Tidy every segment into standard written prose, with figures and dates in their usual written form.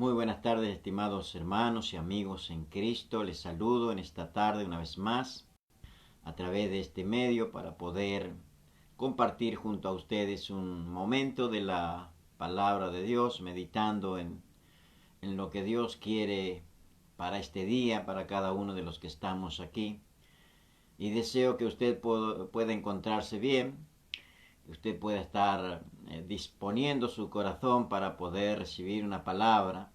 Muy buenas tardes, estimados hermanos y amigos en Cristo. Les saludo en esta tarde una vez más a través de este medio para poder compartir junto a ustedes un momento de la palabra de Dios, meditando en lo que Dios quiere para este día, para cada uno de los que estamos aquí. Y deseo que usted pueda encontrarse bien, que usted pueda estar disponiendo su corazón para poder recibir una palabra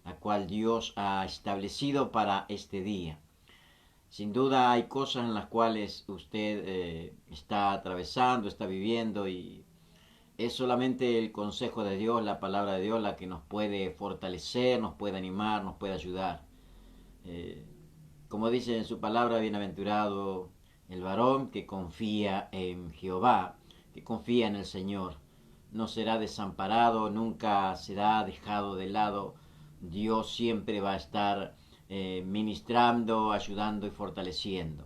la cual Dios ha establecido para este día. Sin duda hay cosas en las cuales usted está atravesando, está viviendo, y es solamente el consejo de Dios, la palabra de Dios, la que nos puede fortalecer, nos puede animar, nos puede ayudar. Eh, Como dice en su palabra, bienaventurado el varón que confía en Jehová, que confía en el Señor. No será desamparado, nunca será dejado de lado. Dios siempre va a estar ministrando, ayudando y fortaleciendo.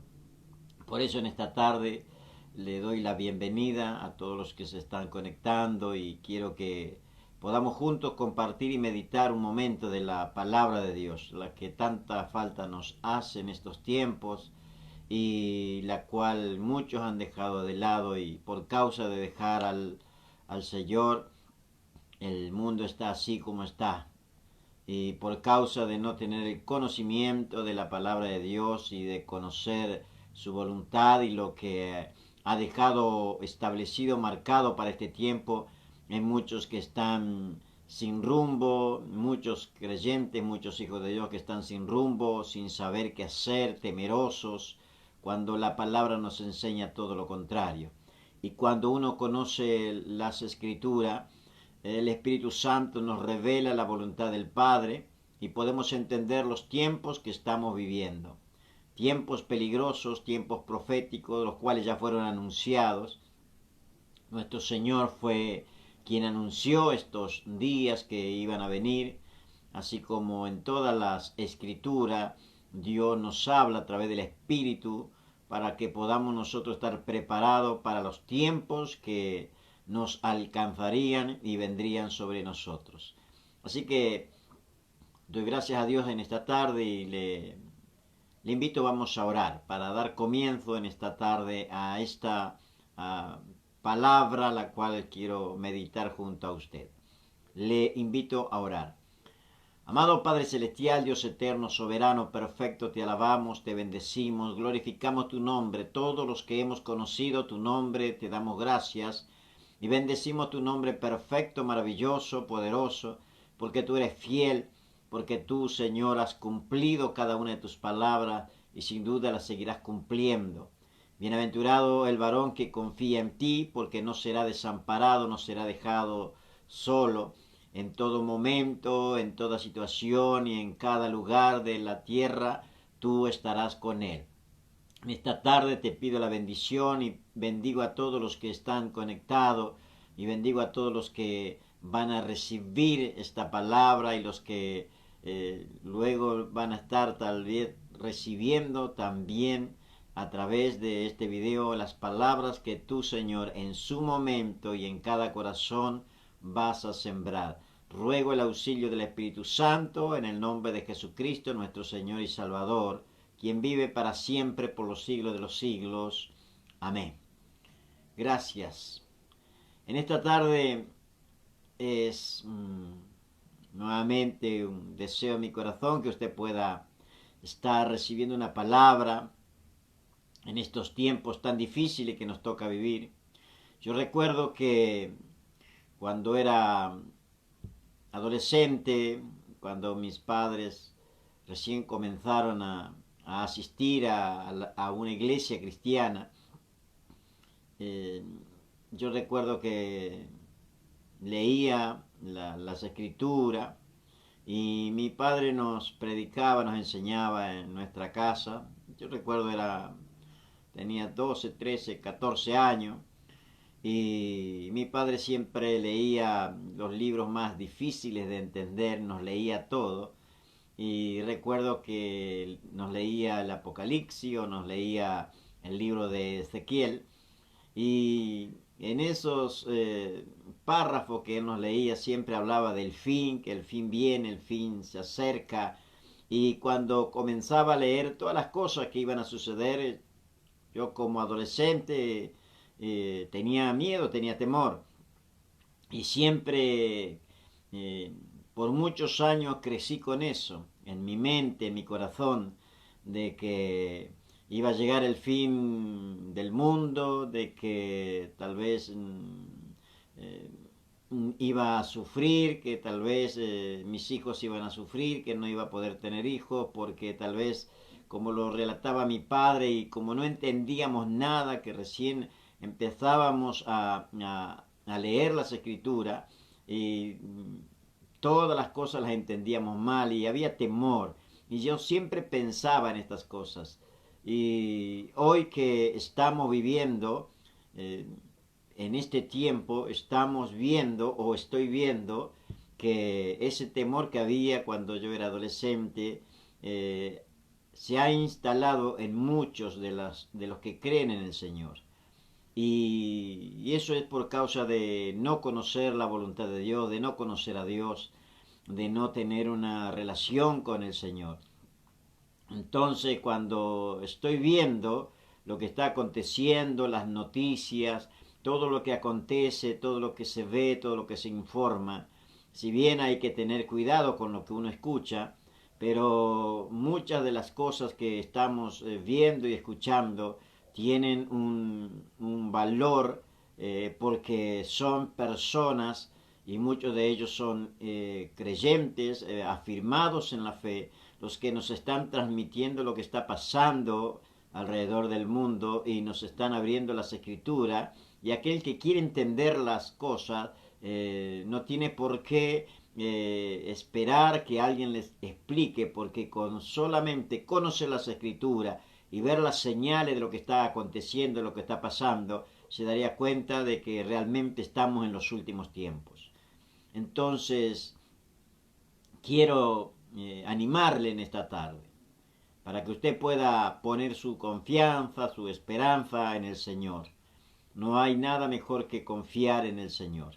Por eso en esta tarde le doy la bienvenida a todos los que se están conectando y quiero que podamos juntos compartir y meditar un momento de la palabra de Dios, la que tanta falta nos hace en estos tiempos y la cual muchos han dejado de lado, y por causa de dejar al Señor el mundo está así como está, y por causa de no tener el conocimiento de la palabra de Dios y de conocer su voluntad y lo que ha dejado establecido, marcado para este tiempo, hay muchos que están sin rumbo, muchos creyentes, muchos hijos de Dios que están sin rumbo, sin saber qué hacer, temerosos, cuando la palabra nos enseña todo lo contrario. Y cuando uno conoce las escrituras, el Espíritu Santo nos revela la voluntad del Padre y podemos entender los tiempos que estamos viviendo. Tiempos peligrosos, tiempos proféticos, los cuales ya fueron anunciados. Nuestro Señor fue quien anunció estos días que iban a venir, así como en todas las escrituras Dios nos habla a través del Espíritu para que podamos nosotros estar preparados para los tiempos que nos alcanzarían y vendrían sobre nosotros. Así que doy gracias a Dios en esta tarde y le invito, vamos a orar para dar comienzo en esta tarde a esta palabra la cual quiero meditar junto a usted. Le invito a orar. Amado Padre Celestial, Dios eterno, soberano, perfecto, te alabamos, te bendecimos, glorificamos tu nombre. Todos los que hemos conocido tu nombre, te damos gracias y bendecimos tu nombre perfecto, maravilloso, poderoso, porque tú eres fiel, porque tú, Señor, has cumplido cada una de tus palabras y sin duda las seguirás cumpliendo. Bienaventurado el varón que confía en ti, porque no será desamparado, no será dejado solo. En todo momento, en toda situación y en cada lugar de la tierra, tú estarás con él. En esta tarde te pido la bendición y bendigo a todos los que están conectados y bendigo a todos los que van a recibir esta palabra y los que luego van a estar tal vez recibiendo también a través de este video las palabras que tú, Señor, en su momento y en cada corazón vas a sembrar. Ruego el auxilio del Espíritu Santo en el nombre de Jesucristo, nuestro Señor y Salvador, quien vive para siempre por los siglos de los siglos. Amén. Gracias. En esta tarde es nuevamente un deseo en mi corazón que usted pueda estar recibiendo una palabra en estos tiempos tan difíciles que nos toca vivir. Yo recuerdo que cuando era adolescente, cuando mis padres recién comenzaron a asistir a una iglesia cristiana, eh, yo recuerdo que leía las escrituras y mi padre nos predicaba, nos enseñaba en nuestra casa. Yo recuerdo tenía 12, 13, 14 años y mi padre siempre leía los libros más difíciles de entender, nos leía todo. Y recuerdo que nos leía el Apocalipsis o nos leía el libro de Ezequiel. Y en esos párrafos que él nos leía siempre hablaba del fin, que el fin viene, el fin se acerca. Y cuando comenzaba a leer todas las cosas que iban a suceder, yo como adolescente tenía miedo, tenía temor. Y siempre, eh, por muchos años crecí con eso, en mi mente, en mi corazón, de que iba a llegar el fin del mundo, de que tal vez eh, iba a sufrir, que tal vez mis hijos iban a sufrir, que no iba a poder tener hijos, porque tal vez, como lo relataba mi padre, y como no entendíamos nada, que recién empezábamos a leer las escrituras, y todas las cosas las entendíamos mal, y había temor, y yo siempre pensaba en estas cosas. Y hoy que estamos viviendo, eh, en este tiempo estamos viendo o estoy viendo que ese temor que había cuando yo era adolescente se ha instalado en muchos de los que creen en el Señor. Y eso es por causa de no conocer la voluntad de Dios, de no conocer a Dios, de no tener una relación con el Señor. Entonces, cuando estoy viendo lo que está aconteciendo, las noticias, todo lo que acontece, todo lo que se ve, todo lo que se informa, si bien hay que tener cuidado con lo que uno escucha, pero muchas de las cosas que estamos viendo y escuchando tienen un valor porque son personas y muchos de ellos son creyentes, afirmados en la fe, los que nos están transmitiendo lo que está pasando alrededor del mundo y nos están abriendo las escrituras, y aquel que quiere entender las cosas no tiene por qué esperar que alguien les explique, porque con solamente conocer las escrituras y ver las señales de lo que está aconteciendo, de lo que está pasando, se daría cuenta de que realmente estamos en los últimos tiempos. Entonces, quiero animarle en esta tarde, para que usted pueda poner su confianza, su esperanza en el Señor. No hay nada mejor que confiar en el Señor.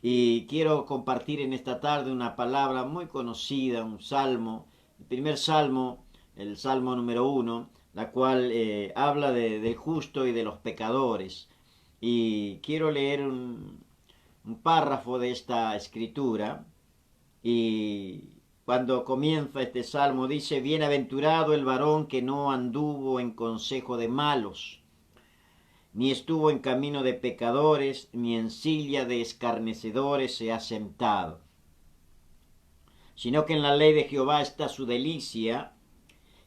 Y quiero compartir en esta tarde una palabra muy conocida, un salmo, el primer salmo, el salmo número 1, la cual habla del justo y de los pecadores. Y quiero leer un párrafo de esta escritura. Y cuando comienza este salmo dice: bienaventurado el varón que no anduvo en consejo de malos, ni estuvo en camino de pecadores, ni en silla de escarnecedores se ha sentado, sino que en la ley de Jehová está su delicia,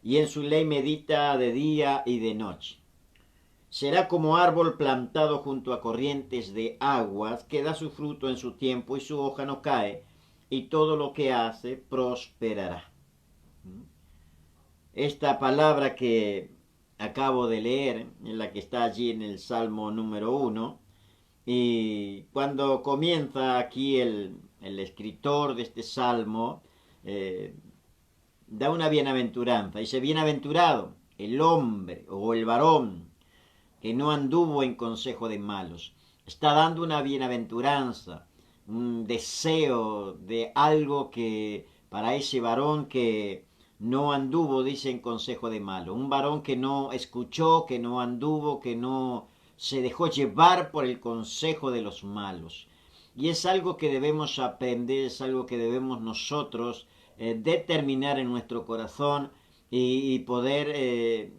y en su ley medita de día y de noche. Será como árbol plantado junto a corrientes de aguas, que da su fruto en su tiempo y su hoja no cae, y todo lo que hace prosperará. Esta palabra que acabo de leer, en la que está allí en el Salmo número 1, y cuando comienza aquí el escritor de este Salmo, eh, da una bienaventuranza. Dice: bienaventurado el hombre o el varón que no anduvo en consejo de malos. Está dando una bienaventuranza, un deseo de algo que para ese varón que no anduvo, dice, en consejo de malos. Un varón que no escuchó, que no anduvo, que no se dejó llevar por el consejo de los malos. Y es algo que debemos aprender, es algo que debemos nosotros determinar en nuestro corazón y poder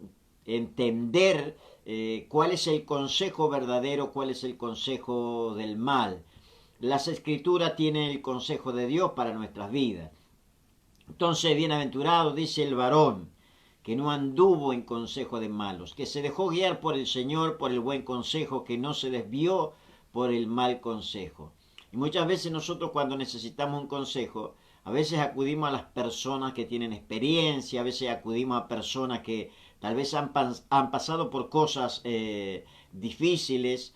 entender cuál es el consejo verdadero, cuál es el consejo del mal. Las escrituras tienen el consejo de Dios para nuestras vidas. Entonces, bienaventurado, dice el varón, que no anduvo en consejo de malos, que se dejó guiar por el Señor, por el buen consejo, que no se desvió por el mal consejo. Y muchas veces nosotros, cuando necesitamos un consejo, a veces acudimos a las personas que tienen experiencia, a veces acudimos a personas que tal vez han pasado por cosas difíciles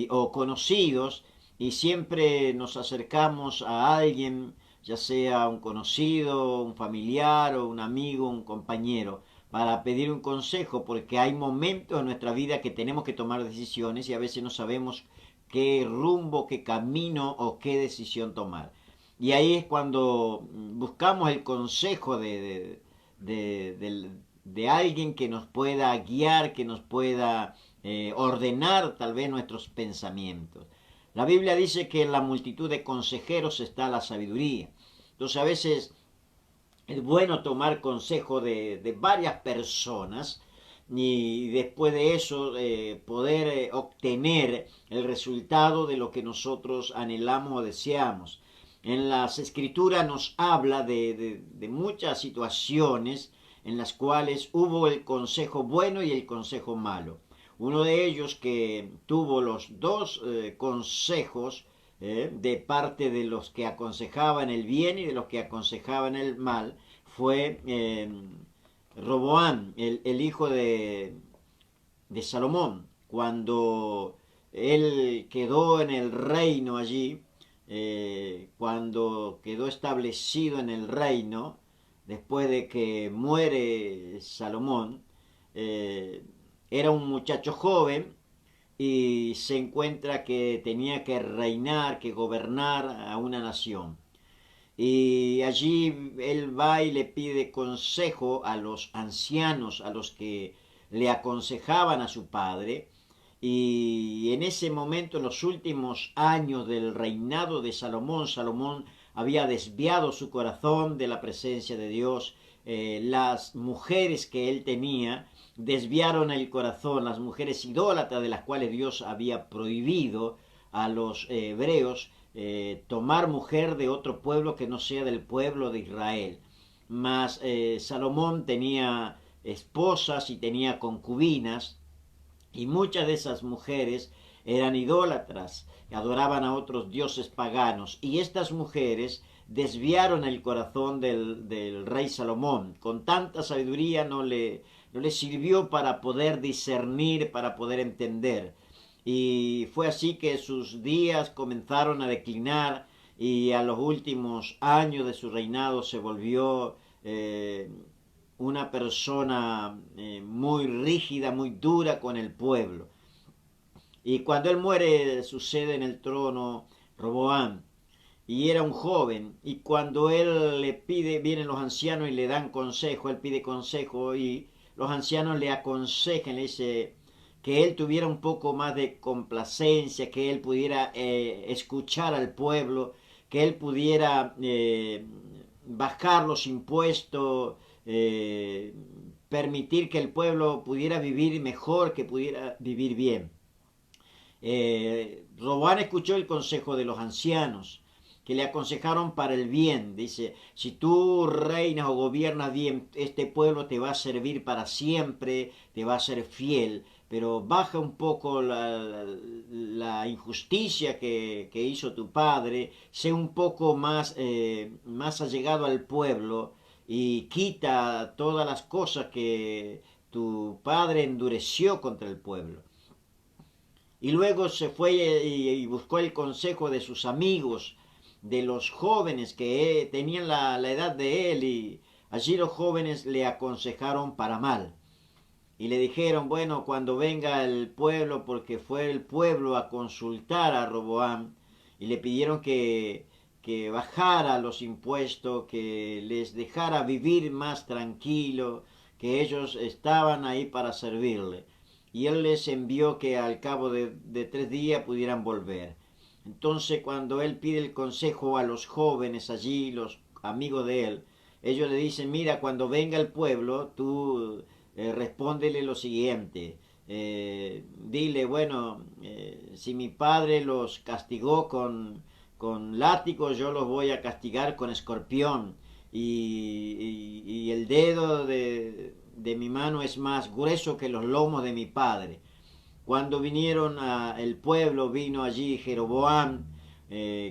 o conocidos, y siempre nos acercamos a alguien, ya sea un conocido, un familiar o un amigo, un compañero, para pedir un consejo, porque hay momentos en nuestra vida que tenemos que tomar decisiones y a veces no sabemos qué rumbo, qué camino o qué decisión tomar. Y ahí es cuando buscamos el consejo de alguien que nos pueda guiar, que nos pueda ordenar tal vez nuestros pensamientos. La Biblia dice que en la multitud de consejeros está la sabiduría. Entonces a veces es bueno tomar consejo de varias personas y después de eso poder obtener el resultado de lo que nosotros anhelamos o deseamos. En las escrituras nos habla de muchas situaciones en las cuales hubo el consejo bueno y el consejo malo. Uno de ellos que tuvo los dos consejos de parte de los que aconsejaban el bien y de los que aconsejaban el mal fue Roboam, el hijo de Salomón, cuando él quedó en el reino allí, cuando quedó establecido en el reino, después de que muere Salomón, era un muchacho joven y se encuentra que tenía que reinar, que gobernar a una nación. Y allí él va y le pide consejo a los ancianos, a los que le aconsejaban a su padre. Y en ese momento, en los últimos años del reinado de Salomón, Salomón había desviado su corazón de la presencia de Dios. Las mujeres que él tenía desviaron el corazón, las mujeres idólatras de las cuales Dios había prohibido a los hebreos tomar mujer de otro pueblo que no sea del pueblo de Israel. Mas Salomón tenía esposas y tenía concubinas, y muchas de esas mujeres eran idólatras, adoraban a otros dioses paganos, y estas mujeres desviaron el corazón del rey Salomón. Con tanta sabiduría no le sirvió para poder discernir, para poder entender. Y fue así que sus días comenzaron a declinar y a los últimos años de su reinado se volvió una persona muy rígida, muy dura con el pueblo. Y cuando él muere sucede en el trono Roboam, y era un joven, y cuando él le pide, vienen los ancianos y le dan consejo, él pide consejo y los ancianos le aconsejan, le dice que él tuviera un poco más de complacencia, que él pudiera escuchar al pueblo, que él pudiera bajar los impuestos, permitir que el pueblo pudiera vivir mejor, que pudiera vivir bien. Roboam escuchó el consejo de los ancianos, que le aconsejaron para el bien. Dice, si tú reinas o gobiernas bien, este pueblo te va a servir para siempre, te va a ser fiel, pero baja un poco la injusticia que hizo tu padre, sé un poco más allegado al pueblo y quita todas las cosas que tu padre endureció contra el pueblo. Y luego se fue y buscó el consejo de sus amigos, de los jóvenes que tenían la edad de él, y allí los jóvenes le aconsejaron para mal. Y le dijeron, bueno, cuando venga el pueblo, porque fue el pueblo a consultar a Roboam, y le pidieron que bajara los impuestos, que les dejara vivir más tranquilo, que ellos estaban ahí para servirle. Y él les envió que al cabo de 3 días pudieran volver. Entonces cuando él pide el consejo a los jóvenes allí, los amigos de él, ellos le dicen, mira, cuando venga el pueblo, tú respóndele lo siguiente. Dile, bueno, si mi padre los castigó con látigo, yo los voy a castigar con escorpión. Y el dedo de mi mano es más grueso que los lomos de mi padre. Cuando vinieron el pueblo, vino allí Jeroboam,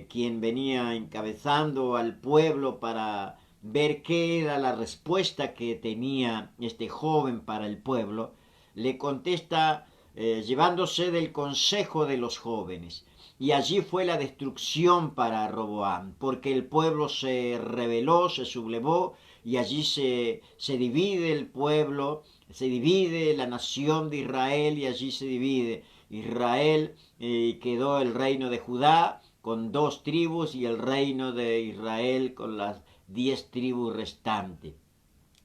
quien venía encabezando al pueblo para ver qué era la respuesta que tenía este joven para el pueblo. Le contesta llevándose del consejo de los jóvenes. Y allí fue la destrucción para Roboam, porque el pueblo se rebeló, se sublevó, y allí se divide el pueblo, se divide la nación de Israel, y allí se divide. Israel, quedó el reino de Judá con 2 tribus y el reino de Israel con las 10 tribus restantes.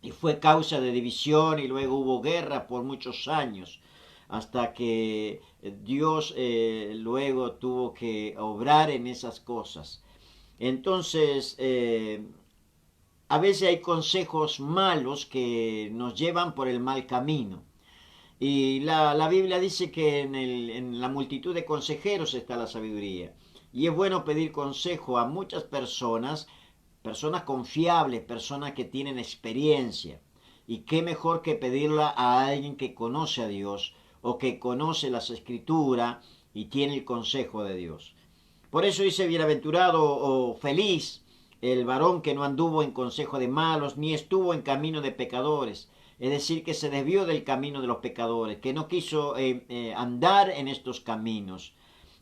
Y fue causa de división y luego hubo guerra por muchos años, hasta que Dios luego tuvo que obrar en esas cosas. Entonces, a veces hay consejos malos que nos llevan por el mal camino. Y la Biblia dice que en la multitud de consejeros está la sabiduría. Y es bueno pedir consejo a muchas personas, personas confiables, personas que tienen experiencia. Y qué mejor que pedirla a alguien que conoce a Dios o que conoce las Escrituras y tiene el consejo de Dios. Por eso dice bienaventurado o feliz el varón que no anduvo en consejo de malos, ni estuvo en camino de pecadores. Es decir, que se desvió del camino de los pecadores, que no quiso andar en estos caminos,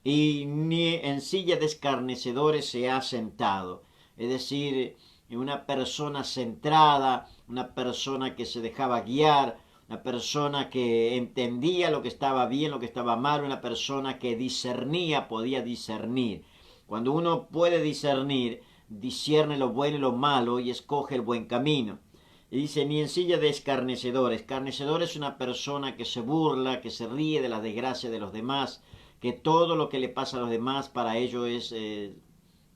y ni en silla de escarnecedores se ha sentado. Es decir, una persona centrada, una persona que se dejaba guiar, una persona que entendía lo que estaba bien, lo que estaba mal, una persona que discernía, podía discernir. Cuando uno puede discernir, discierne lo bueno y lo malo y escoge el buen camino. Y dice, ni en silla de escarnecedores. Escarnecedor es una persona que se burla, que se ríe de la desgracia de los demás, que todo lo que le pasa a los demás para ellos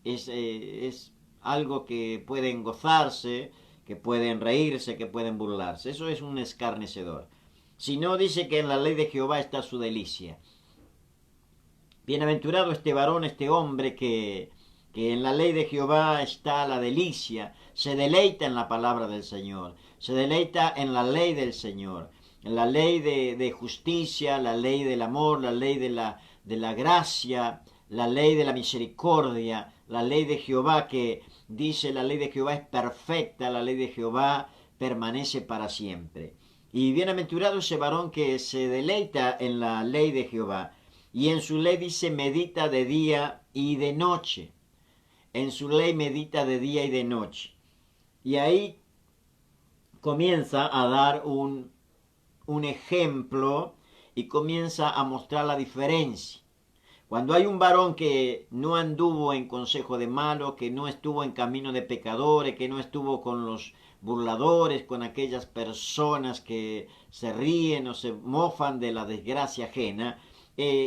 es algo que pueden gozarse, que pueden reírse, que pueden burlarse. Eso es un escarnecedor. Si no, dice que en la ley de Jehová está su delicia. Bienaventurado este varón, este hombre que en la ley de Jehová está la delicia, se deleita en la palabra del Señor, se deleita en la ley del Señor, en la ley de justicia, la ley del amor, la ley de la gracia, la ley de la misericordia, la ley de Jehová, que dice la ley de Jehová es perfecta, la ley de Jehová permanece para siempre. Y bienaventurado ese varón que se deleita en la ley de Jehová, y en su ley dice medita de día y de noche. En su ley medita de día y de noche. Y ahí comienza a dar un ejemplo y comienza a mostrar la diferencia. Cuando hay un varón que no anduvo en consejo de malos, que no estuvo en camino de pecadores, que no estuvo con los burladores, con aquellas personas que se ríen o se mofan de la desgracia ajena,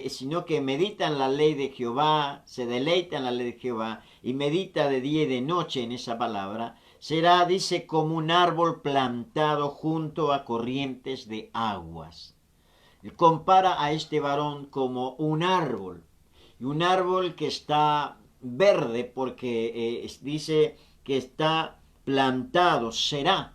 sino que medita en la ley de Jehová, se deleita en la ley de Jehová y medita de día y de noche en esa palabra, será, dice, como un árbol plantado junto a corrientes de aguas. Él compara a este varón como un árbol, y un árbol que está verde porque dice que está plantado, será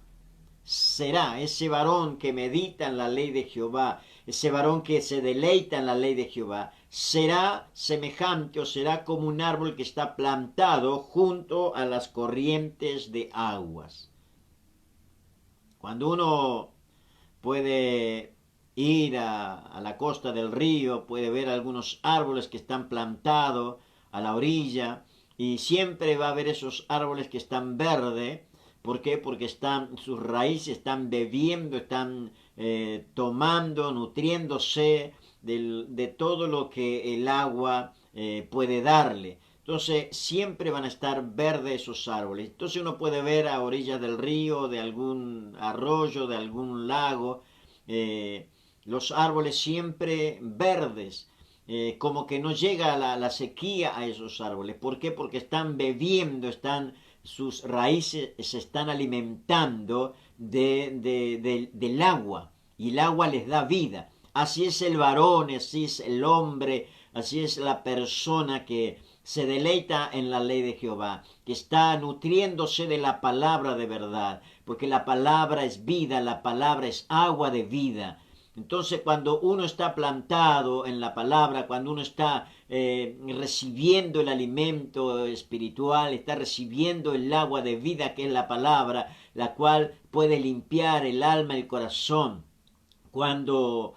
ese varón que medita en la ley de Jehová, ese varón que se deleita en la ley de Jehová, será semejante o será como un árbol que está plantado junto a las corrientes de aguas. Cuando uno puede ir a la costa del río, puede ver algunos árboles que están plantados a la orilla, y siempre va a haber esos árboles que están verdes. ¿Por qué? Porque sus raíces están bebiendo, están tomando, nutriéndose de todo lo que el agua puede darle. Entonces siempre van a estar verdes esos árboles. Entonces uno puede ver a orillas del río, de algún arroyo, de algún lago, los árboles siempre verdes. Como que no llega la sequía a esos árboles. ¿Por qué? Porque están bebiendo, sus raíces se están alimentando del agua, y el agua les da vida. Así es el varón, así es el hombre, así es la persona que se deleita en la ley de Jehová, que está nutriéndose de la palabra de verdad, porque la palabra es vida, la palabra es agua de vida. Entonces, cuando uno está plantado en la palabra, cuando uno está recibiendo el alimento espiritual, está recibiendo el agua de vida que es la palabra, la cual puede limpiar el alma y el corazón. Cuando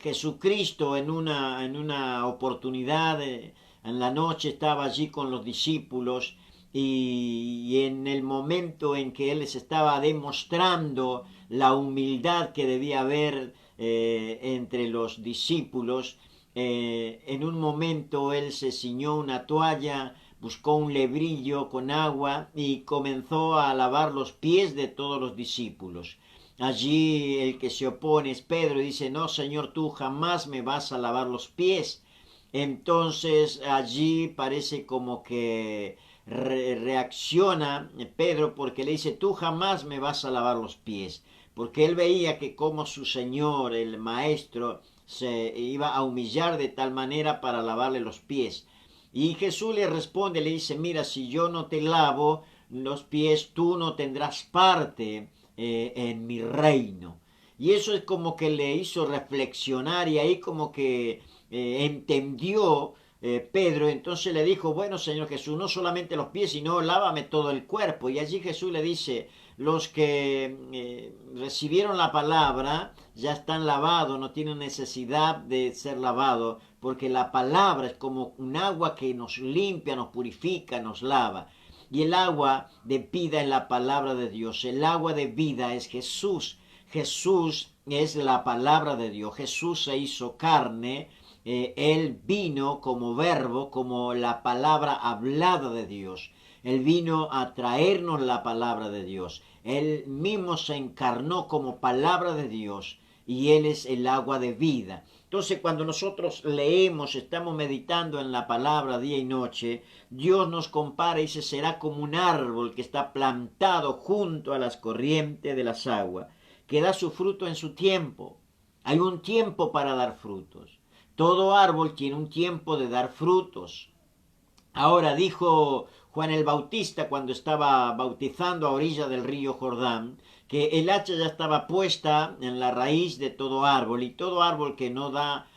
Jesucristo en una oportunidad en la noche estaba allí con los discípulos, y en el momento en que Él les estaba demostrando la humildad que debía haber entre los discípulos. En un momento él se ciñó una toalla, buscó un lebrillo con agua y comenzó a lavar los pies de todos los discípulos. Allí el que se opone es Pedro y dice, no, Señor, tú jamás me vas a lavar los pies. Entonces allí parece como que reacciona Pedro porque le dice, tú jamás me vas a lavar los pies. Porque él veía que como su Señor, el Maestro, se iba a humillar de tal manera para lavarle los pies. Y Jesús le responde, le dice, mira, si yo no te lavo los pies, tú no tendrás parte en mi reino. Y eso es como que le hizo reflexionar y ahí como que entendió Pedro. Entonces le dijo, bueno, Señor Jesús, no solamente los pies, sino lávame todo el cuerpo. Y allí Jesús le dice, los que recibieron la palabra ya están lavados, no tienen necesidad de ser lavados, porque la palabra es como un agua que nos limpia, nos purifica, nos lava. Y el agua de vida es la palabra de Dios, el agua de vida es Jesús. Jesús es la palabra de Dios, Jesús se hizo carne, él vino como verbo, como la palabra hablada de Dios. Él vino a traernos la palabra de Dios. Él mismo se encarnó como palabra de Dios y Él es el agua de vida. Entonces cuando nosotros leemos, estamos meditando en la palabra día y noche, Dios nos compara y dice, será como un árbol que está plantado junto a las corrientes de las aguas, que da su fruto en su tiempo. Hay un tiempo para dar frutos. Todo árbol tiene un tiempo de dar frutos. Ahora dijo Juan el Bautista cuando estaba bautizando a orilla del río Jordán, que el hacha ya estaba puesta en la raíz de todo árbol y todo árbol que no da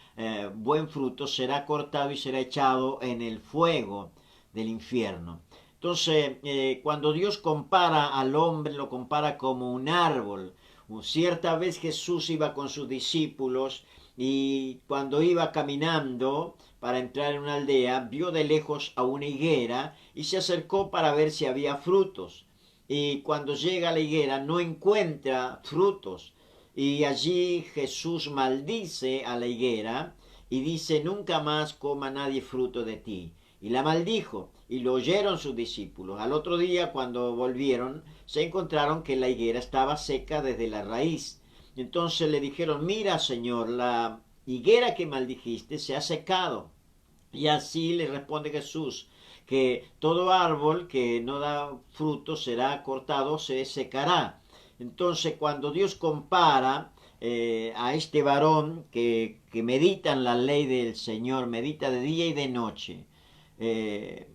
buen fruto será cortado y será echado en el fuego del infierno. Entonces, cuando Dios compara al hombre, lo compara como un árbol. Cierta vez Jesús iba con sus discípulos y cuando iba caminando para entrar en una aldea, vio de lejos a una higuera y se acercó para ver si había frutos. Y cuando llega a la higuera no encuentra frutos. Y allí Jesús maldice a la higuera y dice, nunca más coma nadie fruto de ti. Y la maldijo, y lo oyeron sus discípulos. Al otro día, cuando volvieron, se encontraron que la higuera estaba seca desde la raíz. Entonces le dijeron, mira, Señor, la higuera que maldijiste se ha secado. Y así le responde Jesús, que todo árbol que no da fruto será cortado, se secará. Entonces, cuando Dios compara a este varón que medita en la ley del Señor, medita de día y de noche, eh,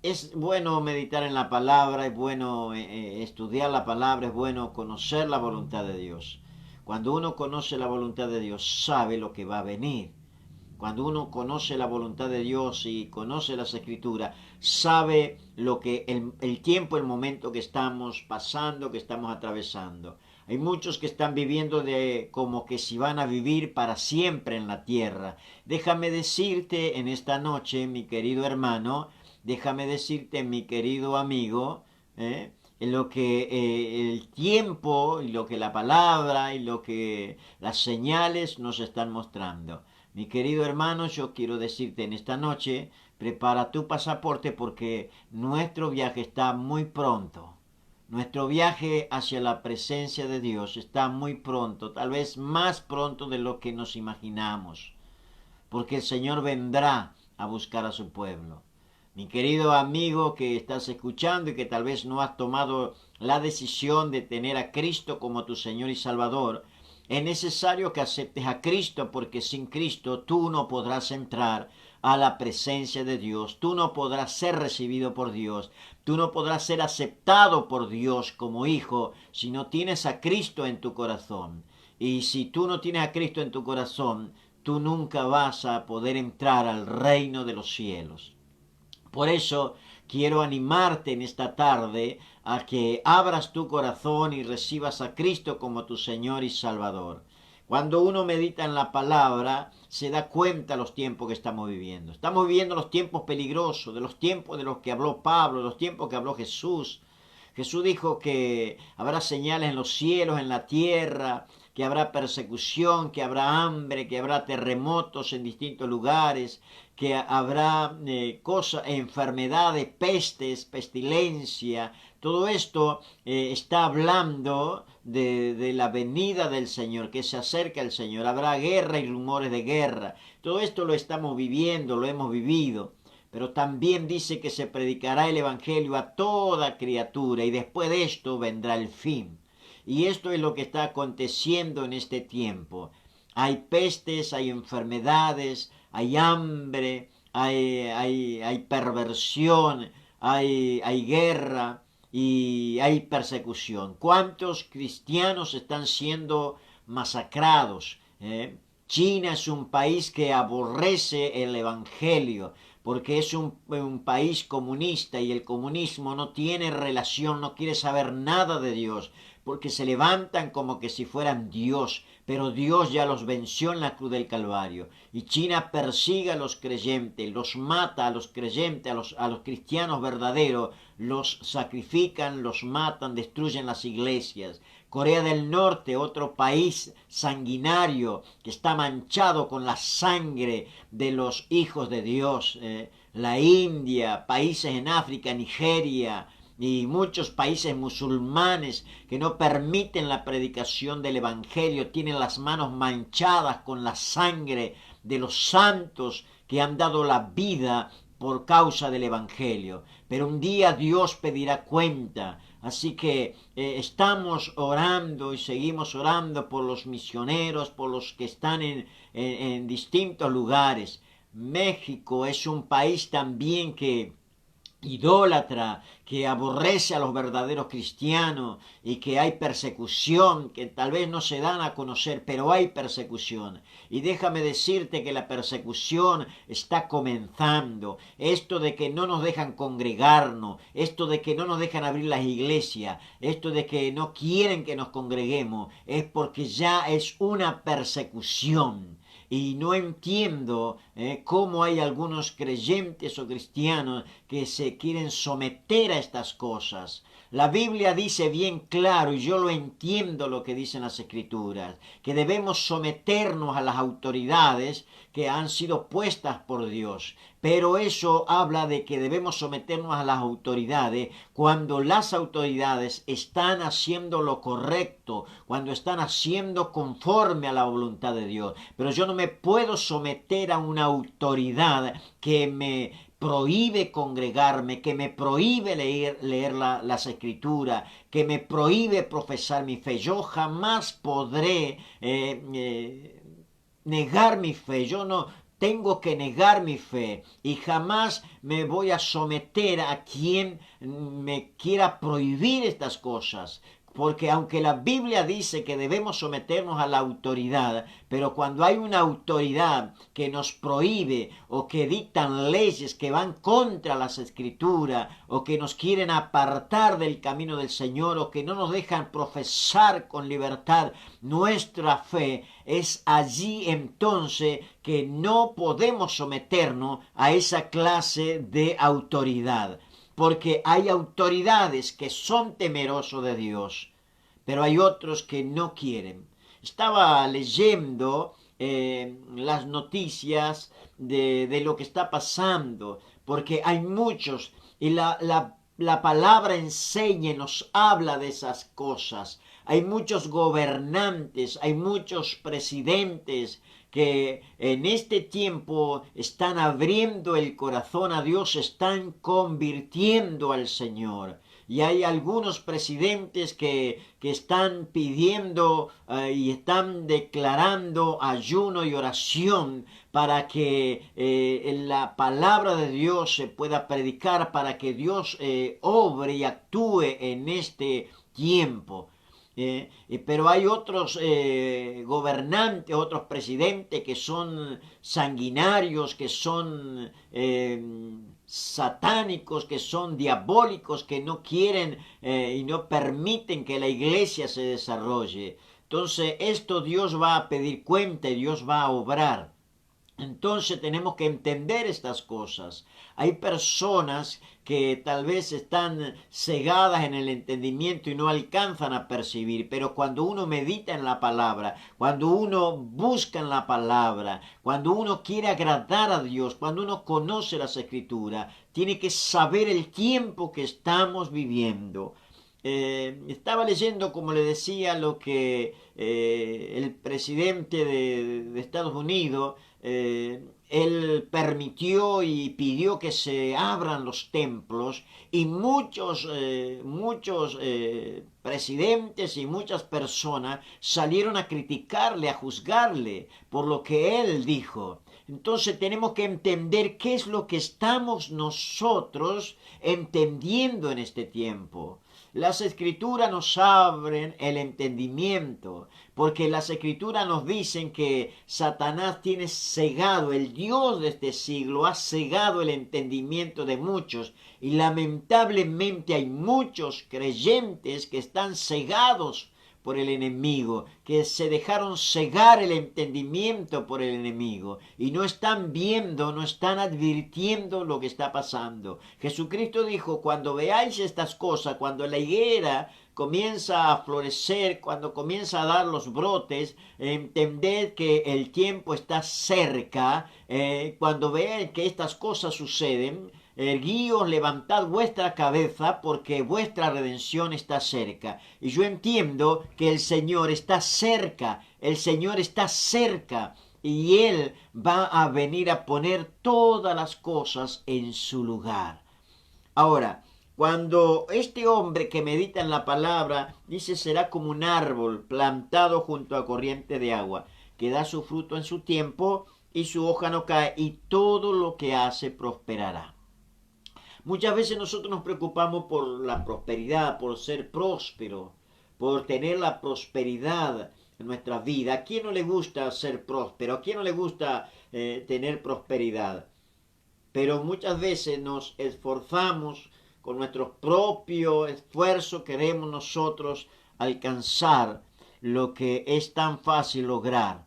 es bueno meditar en la palabra, es bueno estudiar la palabra, es bueno conocer la voluntad de Dios. Cuando uno conoce la voluntad de Dios, sabe lo que va a venir. Cuando uno conoce la voluntad de Dios y conoce las Escrituras, sabe lo que el tiempo, el momento que estamos pasando, que estamos atravesando. Hay muchos que están viviendo de como que si van a vivir para siempre en la tierra. Déjame decirte en esta noche, mi querido hermano, déjame decirte, mi querido amigo, en lo que el tiempo y lo que la palabra y lo que las señales nos están mostrando. Mi querido hermano, yo quiero decirte en esta noche, prepara tu pasaporte porque nuestro viaje está muy pronto. Nuestro viaje hacia la presencia de Dios está muy pronto, tal vez más pronto de lo que nos imaginamos, porque el Señor vendrá a buscar a su pueblo. Mi querido amigo que estás escuchando y que tal vez no has tomado la decisión de tener a Cristo como tu Señor y Salvador, es necesario que aceptes a Cristo porque sin Cristo tú no podrás entrar a la presencia de Dios, tú no podrás ser recibido por Dios, tú no podrás ser aceptado por Dios como hijo si no tienes a Cristo en tu corazón. Y si tú no tienes a Cristo en tu corazón, tú nunca vas a poder entrar al reino de los cielos. Por eso quiero animarte en esta tarde a que abras tu corazón y recibas a Cristo como tu Señor y Salvador. Cuando uno medita en la palabra, se da cuenta de los tiempos que estamos viviendo. Estamos viviendo los tiempos peligrosos, de los tiempos de los que habló Pablo, de los tiempos que habló Jesús. Jesús dijo que habrá señales en los cielos, en la tierra, que habrá persecución, que habrá hambre, que habrá terremotos en distintos lugares, que habrá enfermedades, pestes, pestilencia. Todo esto está hablando de la venida del Señor, que se acerca el Señor. Habrá guerra y rumores de guerra. Todo esto lo estamos viviendo, lo hemos vivido. Pero también dice que se predicará el Evangelio a toda criatura y después de esto vendrá el fin. Y esto es lo que está aconteciendo en este tiempo. Hay pestes, hay enfermedades, hay hambre, hay perversión, hay guerra y hay persecución. ¿Cuántos cristianos están siendo masacrados? China es un país que aborrece el Evangelio, porque es un país comunista y el comunismo no tiene relación, no quiere saber nada de Dios, porque se levantan como que si fueran Dios, pero Dios ya los venció en la cruz del Calvario. Y China persigue a los creyentes, los mata a los creyentes, a los cristianos verdaderos, los sacrifican, los matan, destruyen las iglesias. Corea del Norte, otro país sanguinario que está manchado con la sangre de los hijos de Dios. La India, países en África, Nigeria y muchos países musulmanes que no permiten la predicación del Evangelio, tienen las manos manchadas con la sangre de los santos que han dado la vida por causa del Evangelio. Pero un día Dios pedirá cuenta. Así que estamos orando y seguimos orando por los misioneros, por los que están en distintos lugares. México es un país también que idólatra, que aborrece a los verdaderos cristianos y que hay persecución, que tal vez no se dan a conocer, pero hay persecución. Y déjame decirte que la persecución está comenzando. Esto de que no nos dejan congregarnos, esto de que no nos dejan abrir las iglesias, esto de que no quieren que nos congreguemos, es porque ya es una persecución. Y no entiendo cómo hay algunos creyentes o cristianos que se quieren someter a estas cosas. La Biblia dice bien claro, y yo lo entiendo lo que dicen las Escrituras, que debemos someternos a las autoridades que han sido puestas por Dios. Pero eso habla de que debemos someternos a las autoridades cuando las autoridades están haciendo lo correcto, cuando están haciendo conforme a la voluntad de Dios. Pero yo no me puedo someter a una autoridad que me prohíbe congregarme, que me prohíbe leer las escrituras, que me prohíbe profesar mi fe. Yo jamás podré negar mi fe. Yo no tengo que negar mi fe y jamás me voy a someter a quien me quiera prohibir estas cosas. Porque aunque la Biblia dice que debemos someternos a la autoridad, pero cuando hay una autoridad que nos prohíbe o que dictan leyes que van contra las Escrituras o que nos quieren apartar del camino del Señor o que no nos dejan profesar con libertad nuestra fe, es allí entonces que no podemos someternos a esa clase de autoridad. Porque hay autoridades que son temerosos de Dios, pero hay otros que no quieren. Estaba leyendo las noticias de lo que está pasando, porque hay muchos, y la palabra enseña y nos habla de esas cosas. Hay muchos gobernantes, hay muchos presidentes que en este tiempo están abriendo el corazón a Dios, están convirtiendo al Señor. Y hay algunos presidentes que están pidiendo y están declarando ayuno y oración para que la palabra de Dios se pueda predicar, para que Dios obre y actúe en este tiempo. Pero hay otros gobernantes, otros presidentes que son sanguinarios, que son satánicos, que son diabólicos, que no quieren y no permiten que la iglesia se desarrolle. Entonces esto Dios va a pedir cuenta y Dios va a obrar. Entonces tenemos que entender estas cosas. Hay personas que tal vez están cegadas en el entendimiento y no alcanzan a percibir, pero cuando uno medita en la palabra, cuando uno busca en la palabra, cuando uno quiere agradar a Dios, cuando uno conoce las Escrituras, tiene que saber el tiempo que estamos viviendo. Estaba leyendo, como le decía, lo que el presidente de Estados Unidos, él permitió y pidió que se abran los templos, y muchos presidentes y muchas personas salieron a criticarle, a juzgarle por lo que él dijo. Entonces tenemos que entender qué es lo que estamos nosotros entendiendo en este tiempo. Las escrituras nos abren el entendimiento, porque las escrituras nos dicen que Satanás tiene cegado, el Dios de este siglo ha cegado el entendimiento de muchos, y lamentablemente hay muchos creyentes que están cegados por el enemigo, que se dejaron cegar el entendimiento por el enemigo y no están viendo, no están advirtiendo lo que está pasando. Jesucristo dijo: cuando veáis estas cosas, cuando la higuera comienza a florecer, cuando comienza a dar los brotes, entended que el tiempo está cerca. Cuando veáis que estas cosas suceden, erguíos, levantad vuestra cabeza, porque vuestra redención está cerca. Y yo entiendo que el Señor está cerca, el Señor está cerca, y Él va a venir a poner todas las cosas en su lugar. Ahora, cuando este hombre que medita en la palabra dice: será como un árbol plantado junto a corriente de agua, que da su fruto en su tiempo y su hoja no cae, y todo lo que hace prosperará. Muchas veces nosotros nos preocupamos por la prosperidad, por ser próspero, por tener la prosperidad en nuestra vida. ¿A quién no le gusta ser próspero? ¿A quién no le gusta tener prosperidad? Pero muchas veces nos esforzamos con nuestro propio esfuerzo, queremos nosotros alcanzar lo que es tan fácil lograr.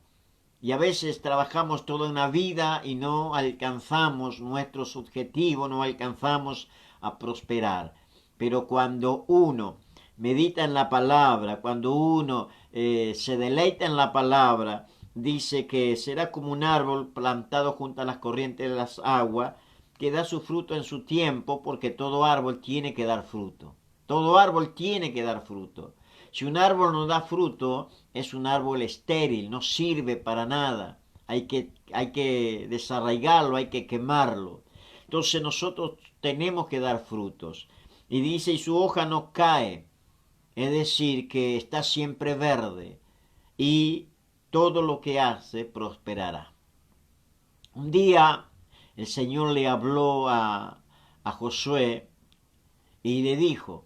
Y a veces trabajamos toda una vida y no alcanzamos nuestros objetivos, no alcanzamos a prosperar. Pero cuando uno medita en la palabra, cuando uno se deleita en la palabra, dice que será como un árbol plantado junto a las corrientes de las aguas, que da su fruto en su tiempo, porque todo árbol tiene que dar fruto. Todo árbol tiene que dar fruto. Si un árbol no da fruto, es un árbol estéril, no sirve para nada. Hay que desarraigarlo, hay que quemarlo. Entonces nosotros tenemos que dar frutos. Y dice: y su hoja no cae. Es decir, que está siempre verde. Y todo lo que hace prosperará. Un día el Señor le habló a Josué y le dijo,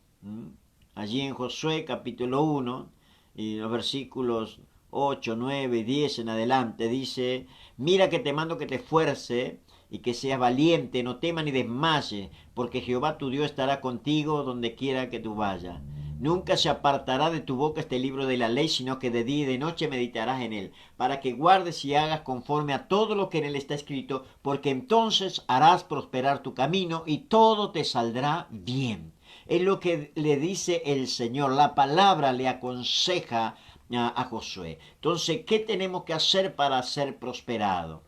allí en Josué capítulo 1, y los versículos 8, 9, 10 en adelante, dice: mira que te mando que te esfuerce y que seas valiente, no temas ni desmayes, porque Jehová tu Dios estará contigo donde quiera que tú vayas. Nunca se apartará de tu boca este libro de la ley, sino que de día y de noche meditarás en él, para que guardes y hagas conforme a todo lo que en él está escrito, porque entonces harás prosperar tu camino y todo te saldrá bien. Es lo que le dice el Señor. La palabra le aconseja a Josué. Entonces, ¿qué tenemos que hacer para ser prosperado?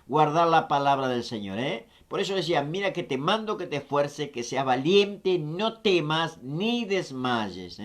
Guardar la palabra del Señor, Por eso decía: mira que te mando que te esfuerces, que seas valiente, no temas ni desmayes,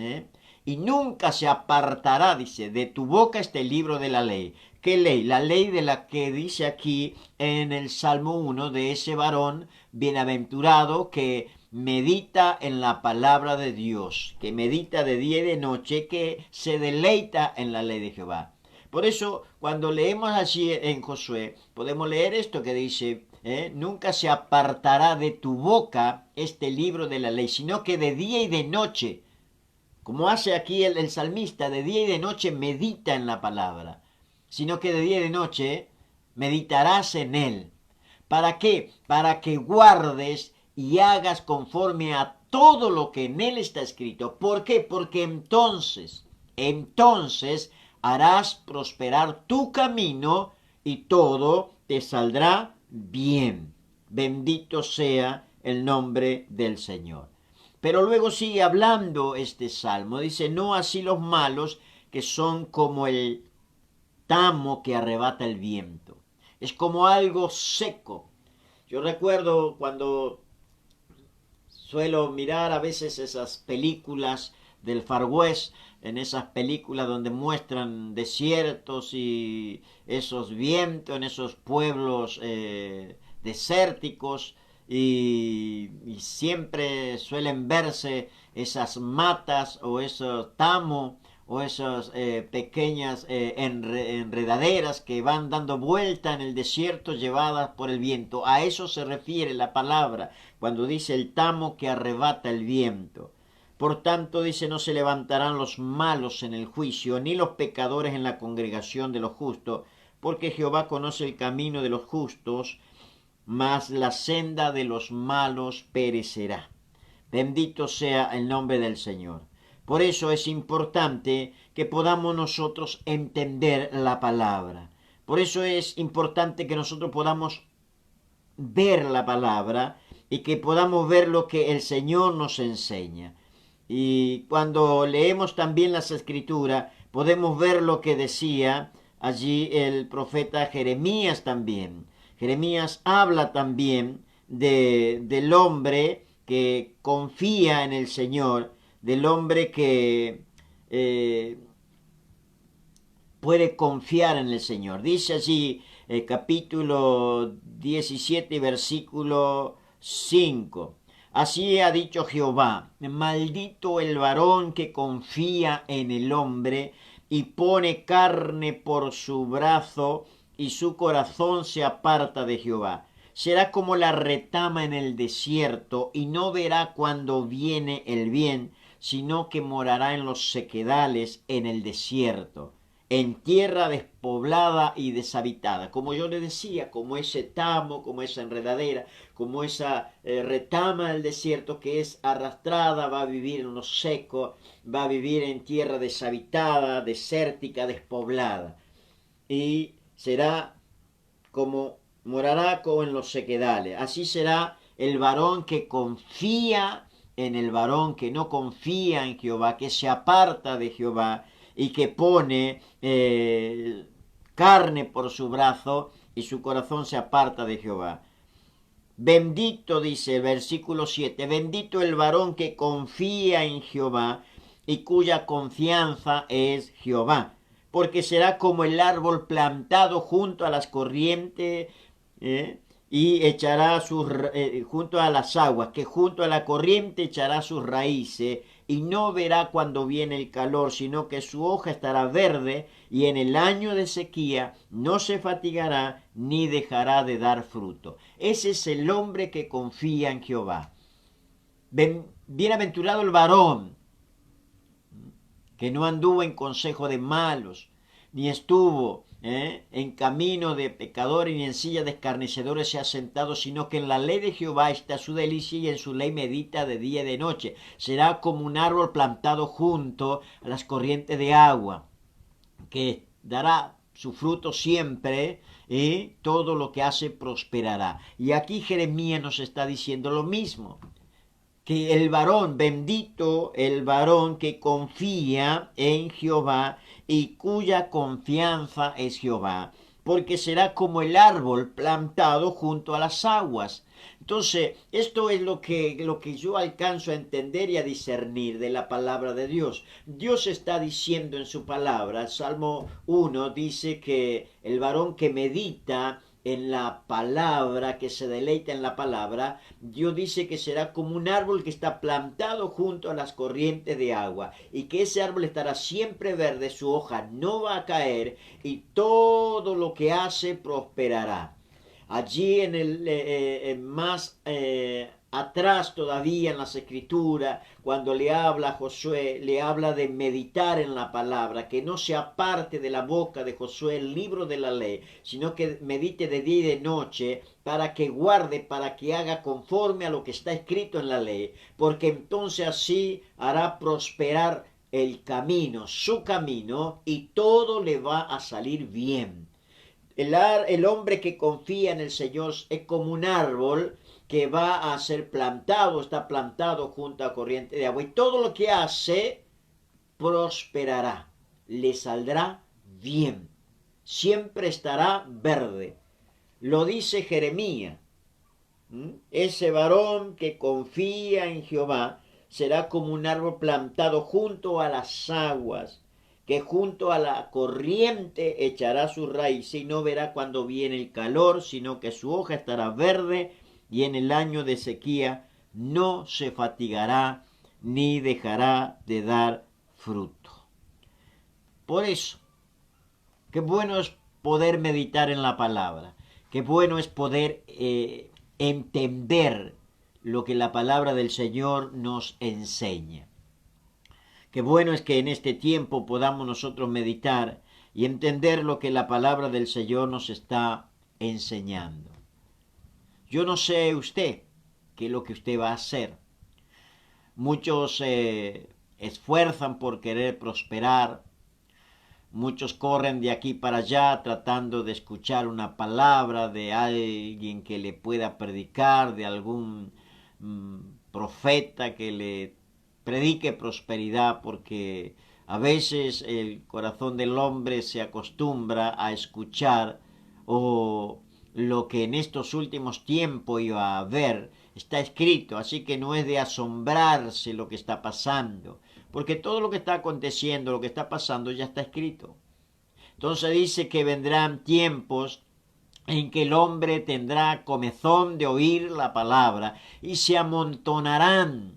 Y nunca se apartará, dice, de tu boca este libro de la ley. ¿Qué ley? La ley de la que dice aquí en el Salmo 1, de ese varón bienaventurado que medita en la palabra de Dios, que medita de día y de noche, que se deleita en la ley de Jehová. Por eso, cuando leemos allí en Josué, podemos leer esto que dice: nunca se apartará de tu boca este libro de la ley, sino que de día y de noche, como hace aquí el salmista, de día y de noche medita en la palabra, sino que de día y de noche meditarás en él. ¿Para qué? Para que guardes y hagas conforme a todo lo que en él está escrito. ¿Por qué? Porque entonces harás prosperar tu camino y todo te saldrá bien. Bendito sea el nombre del Señor. Pero luego sigue hablando este salmo. Dice, no así los malos, que son como el tamo que arrebata el viento. Es como algo seco. Yo recuerdo cuando suelo mirar a veces esas películas del Far West, en esas películas donde muestran desiertos y esos vientos en esos pueblos desérticos, y siempre suelen verse esas matas o esos tamos o esas pequeñas enredaderas que van dando vuelta en el desierto llevadas por el viento. A eso se refiere la palabra cuando dice el tamo que arrebata el viento. Por tanto, dice, no se levantarán los malos en el juicio, ni los pecadores en la congregación de los justos, porque Jehová conoce el camino de los justos, mas la senda de los malos perecerá. Bendito sea el nombre del Señor. Por eso es importante que podamos nosotros entender la palabra. Por eso es importante que nosotros podamos ver la palabra y que podamos ver lo que el Señor nos enseña. Y cuando leemos también las Escrituras, podemos ver lo que decía allí el profeta Jeremías también. Jeremías habla también del hombre que confía en el Señor, del hombre que puede confiar en el Señor. Dice allí capítulo 17, versículo 5. Así ha dicho Jehová, maldito el varón que confía en el hombre y pone carne por su brazo y su corazón se aparta de Jehová. Será como la retama en el desierto y no verá cuando viene el bien, sino que morará en los sequedales en el desierto, en tierra despoblada y deshabitada. Como yo le decía, como ese tamo, como esa enredadera, como esa retama del desierto que es arrastrada, va a vivir en lo seco, va a vivir en tierra deshabitada, desértica, despoblada. Y será como, morará como en los sequedales. Así será el varón que confía en el varón que no confía en Jehová, que se aparta de Jehová y que pone carne por su brazo y su corazón se aparta de Jehová. Bendito, dice el versículo 7, bendito el varón que confía en Jehová y cuya confianza es Jehová, porque será como el árbol plantado junto a las corrientes y echará sus junto a las aguas, que junto a la corriente echará sus raíces y no verá cuando viene el calor, sino que su hoja estará verde y en el año de sequía no se fatigará ni dejará de dar fruto. Ese es el hombre que confía en Jehová. Bienaventurado el varón que no anduvo en consejo de malos, ni estuvo en camino de pecadores, ni en silla de escarnecedores se ha sentado, sino que en la ley de Jehová está su delicia y en su ley medita de día y de noche. Será como un árbol plantado junto a las corrientes de agua, que dará su fruto siempre y todo lo que hace prosperará. Y aquí Jeremías nos está diciendo lo mismo, que el varón, bendito el varón que confía en Jehová y cuya confianza es Jehová, porque será como el árbol plantado junto a las aguas. Entonces, esto es lo que yo alcanzo a entender y a discernir de la palabra de Dios. Dios está diciendo en su palabra, el Salmo 1 dice que el varón que medita en la palabra, que se deleita en la palabra, Dios dice que será como un árbol que está plantado junto a las corrientes de agua y que ese árbol estará siempre verde, su hoja no va a caer y todo lo que hace prosperará. Allí en el más atrás todavía en las escrituras, cuando le habla a Josué, le habla de meditar en la palabra, que no se aparte de la boca de Josué el libro de la ley, sino que medite de día y de noche, para que guarde, para que haga conforme a lo que está escrito en la ley, porque entonces así hará prosperar el camino, su camino, y todo le va a salir bien. El hombre que confía en el Señor es como un árbol que va a ser plantado, está plantado junto a corriente de agua. Y todo lo que hace prosperará, le saldrá bien, siempre estará verde. Lo dice Jeremías. Ese varón que confía en Jehová será como un árbol plantado junto a las aguas, que junto a la corriente echará su raíz y no verá cuando viene el calor, sino que su hoja estará verde y en el año de sequía no se fatigará ni dejará de dar fruto. Por eso, qué bueno es poder meditar en la palabra, qué bueno es poder entender lo que la palabra del Señor nos enseña. Qué bueno es que en este tiempo podamos nosotros meditar y entender lo que la palabra del Señor nos está enseñando. Yo no sé usted qué es lo que usted va a hacer. Muchos esfuerzan por querer prosperar. Muchos corren de aquí para allá tratando de escuchar una palabra de alguien que le pueda predicar, de algún profeta que le predique prosperidad, porque a veces el corazón del hombre se acostumbra a escuchar o lo que en estos últimos tiempos iba a ver está escrito, así que no es de asombrarse lo que está pasando, porque todo lo que está aconteciendo, lo que está pasando ya está escrito. Entonces dice que vendrán tiempos en que el hombre tendrá comezón de oír la palabra y se amontonarán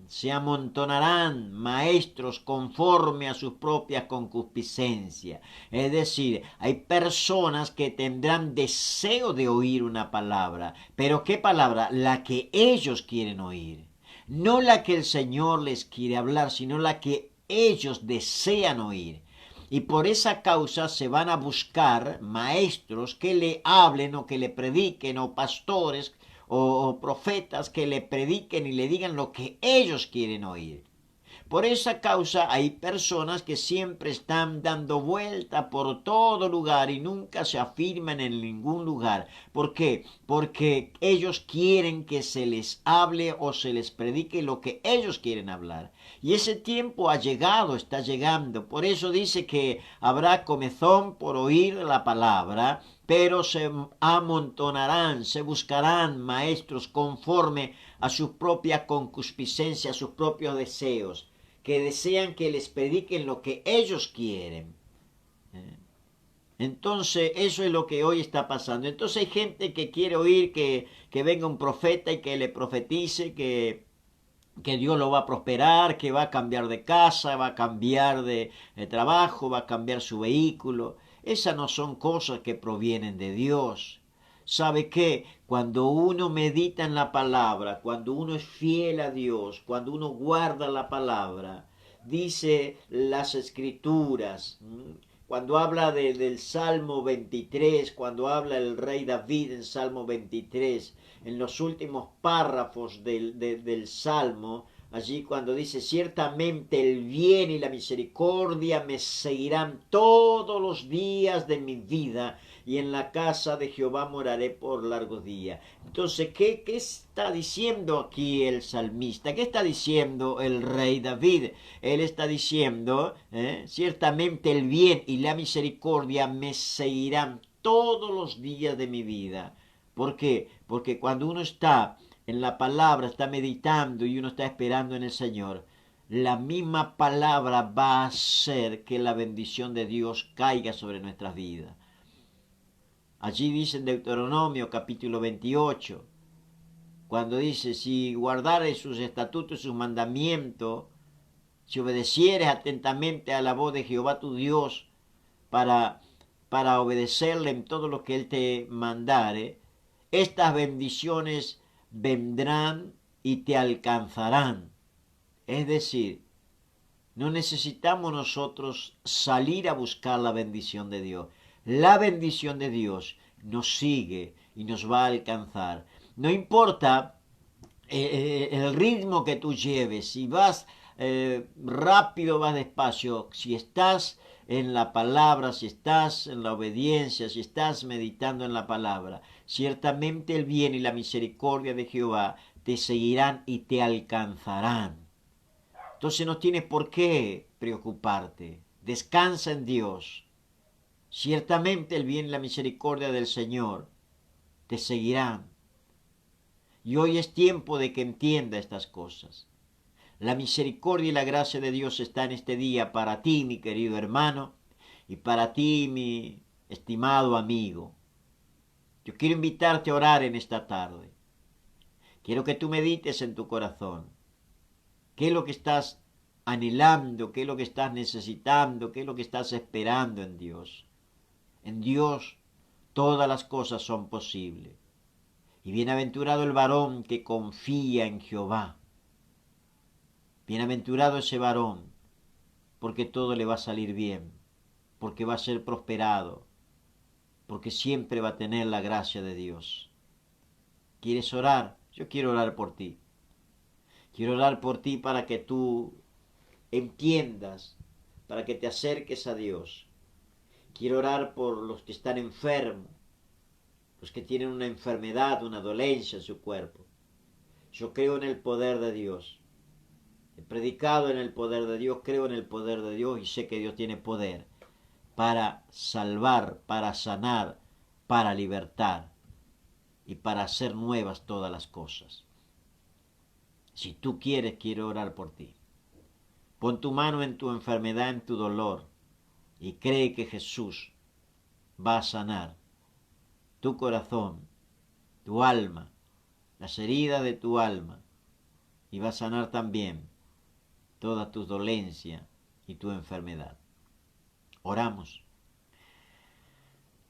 maestros conforme a sus propias concupiscencias. Es decir, hay personas que tendrán deseo de oír una palabra, pero ¿qué palabra? La que ellos quieren oír. No la que el Señor les quiere hablar, sino la que ellos desean oír. Y por esa causa se van a buscar maestros que le hablen o que le prediquen, o pastores o profetas que le prediquen y le digan lo que ellos quieren oír. Por esa causa hay personas que siempre están dando vuelta por todo lugar y nunca se afirman en ningún lugar. ¿Por qué? Porque ellos quieren que se les hable o se les predique lo que ellos quieren hablar. Y ese tiempo ha llegado, está llegando. Por eso dice que habrá comezón por oír la palabra, pero se amontonarán, se buscarán maestros conforme a su propia concupiscencia, a sus propios deseos, que desean que les prediquen lo que ellos quieren. Entonces, eso es lo que hoy está pasando. Entonces hay gente que quiere oír que venga un profeta y que le profetice que Dios lo va a prosperar, que va a cambiar de casa, va a cambiar de trabajo, va a cambiar su vehículo. Esas no son cosas que provienen de Dios. ¿Sabe qué? Cuando uno medita en la palabra, cuando uno es fiel a Dios, cuando uno guarda la palabra, dice las escrituras, cuando habla del Salmo 23, cuando habla el rey David en Salmo 23, en los últimos párrafos del Salmo, allí cuando dice, ciertamente el bien y la misericordia me seguirán todos los días de mi vida, y en la casa de Jehová moraré por largos días. Entonces, ¿qué está diciendo aquí el salmista? ¿Qué está diciendo el rey David? Él está diciendo, ciertamente el bien y la misericordia me seguirán todos los días de mi vida. ¿Por qué? Porque cuando uno está en la palabra, está meditando y uno está esperando en el Señor, la misma palabra va a hacer que la bendición de Dios caiga sobre nuestras vidas. Allí dice en Deuteronomio capítulo 28, cuando dice, si guardares sus estatutos y sus mandamientos, si obedecieres atentamente a la voz de Jehová tu Dios para obedecerle en todo lo que Él te mandare, estas bendiciones vendrán y te alcanzarán. Es decir, no necesitamos nosotros salir a buscar la bendición de Dios. La bendición de Dios nos sigue y nos va a alcanzar. No importa el ritmo que tú lleves, si vas rápido, vas despacio, si estás en la palabra, si estás en la obediencia, si estás meditando en la palabra, ciertamente el bien y la misericordia de Jehová te seguirán y te alcanzarán. Entonces no tienes por qué preocuparte. Descansa en Dios. Ciertamente el bien y la misericordia del Señor te seguirán. Y hoy es tiempo de que entienda estas cosas. La misericordia y la gracia de Dios está en este día para ti, mi querido hermano, y para ti, mi estimado amigo. Yo quiero invitarte a orar en esta tarde. Quiero que tú medites en tu corazón. ¿Qué es lo que estás anhelando? ¿Qué es lo que estás necesitando? ¿Qué es lo que estás esperando en Dios? En Dios todas las cosas son posibles. Y bienaventurado el varón que confía en Jehová. Bienaventurado ese varón, porque todo le va a salir bien, porque va a ser prosperado, porque siempre va a tener la gracia de Dios. ¿Quieres orar? Yo quiero orar por ti. Quiero orar por ti para que tú entiendas, para que te acerques a Dios. Quiero orar por los que están enfermos, los que tienen una enfermedad, una dolencia en su cuerpo. Yo creo en el poder de Dios. He predicado en el poder de Dios, creo en el poder de Dios y sé que Dios tiene poder para salvar, para sanar, para libertar y para hacer nuevas todas las cosas. Si tú quieres, quiero orar por ti. Pon tu mano en tu enfermedad, en tu dolor, y cree que Jesús va a sanar tu corazón, tu alma, las heridas de tu alma, y va a sanar también todas tus dolencias y tu enfermedad. Oramos.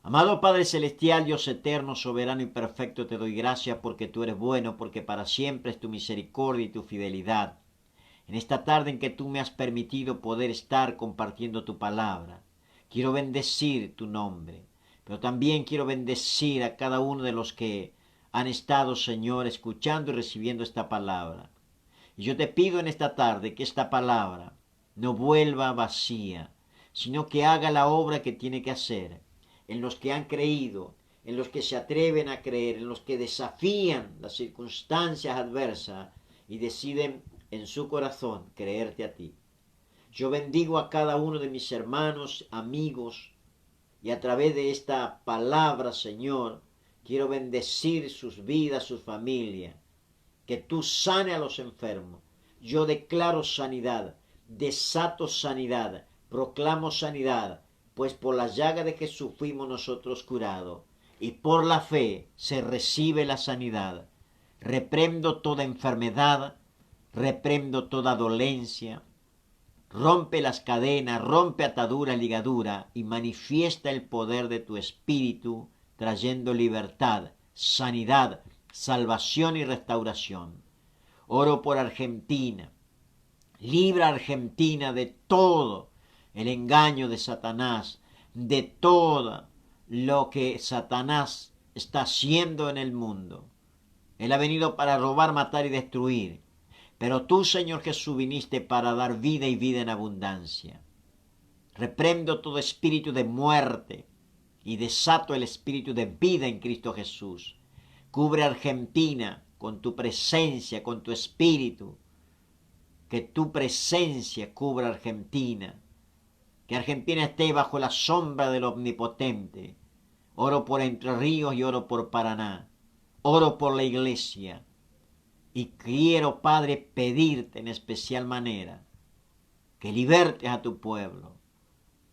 Amado Padre Celestial, Dios eterno, soberano y perfecto, te doy gracias porque tú eres bueno, porque para siempre es tu misericordia y tu fidelidad. En esta tarde en que tú me has permitido poder estar compartiendo tu palabra, quiero bendecir tu nombre, pero también quiero bendecir a cada uno de los que han estado, Señor, escuchando y recibiendo esta palabra. Y yo te pido en esta tarde que esta palabra no vuelva vacía, sino que haga la obra que tiene que hacer en los que han creído, en los que se atreven a creer, en los que desafían las circunstancias adversas y deciden en su corazón creerte a ti. Yo bendigo a cada uno de mis hermanos, amigos, y a través de esta palabra, Señor, quiero bendecir sus vidas, sus familias, que tú sane a los enfermos. Yo declaro sanidad, desato sanidad, proclamo sanidad, pues por la llaga de Jesús fuimos nosotros curados, y por la fe se recibe la sanidad. Reprendo toda enfermedad, reprendo toda dolencia, rompe las cadenas, rompe ataduras, ligadura, y manifiesta el poder de tu Espíritu, trayendo libertad, sanidad, salvación y restauración. Oro por Argentina. Libra a Argentina de todo el engaño de Satanás, de todo lo que Satanás está haciendo en el mundo. Él ha venido para robar, matar y destruir. Pero tú, Señor Jesús, viniste para dar vida y vida en abundancia. Reprendo todo espíritu de muerte y desato el espíritu de vida en Cristo Jesús. Cubre a Argentina con tu presencia, con tu espíritu. Que tu presencia cubra a Argentina. Que Argentina esté bajo la sombra del Omnipotente. Oro por Entre Ríos y oro por Paraná. Oro por la iglesia. Y quiero, Padre, pedirte en especial manera que libertes a tu pueblo,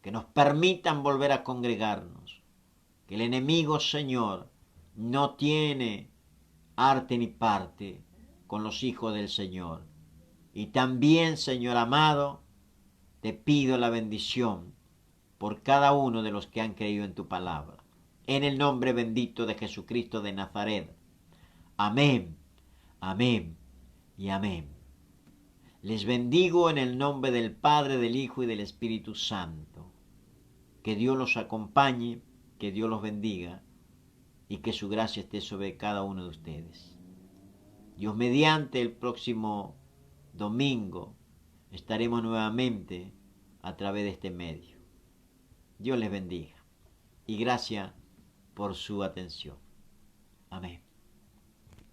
que nos permitan volver a congregarnos, que el enemigo, Señor, no tiene arte ni parte con los hijos del Señor. Y también, Señor amado, te pido la bendición por cada uno de los que han creído en tu palabra. En el nombre bendito de Jesucristo de Nazaret. Amén, amén y amén. Les bendigo en el nombre del Padre, del Hijo y del Espíritu Santo. Que Dios los acompañe, que Dios los bendiga y que su gracia esté sobre cada uno de ustedes. Dios mediante, el próximo domingo estaremos nuevamente a través de este medio. Dios les bendiga y gracias por su atención. Amén.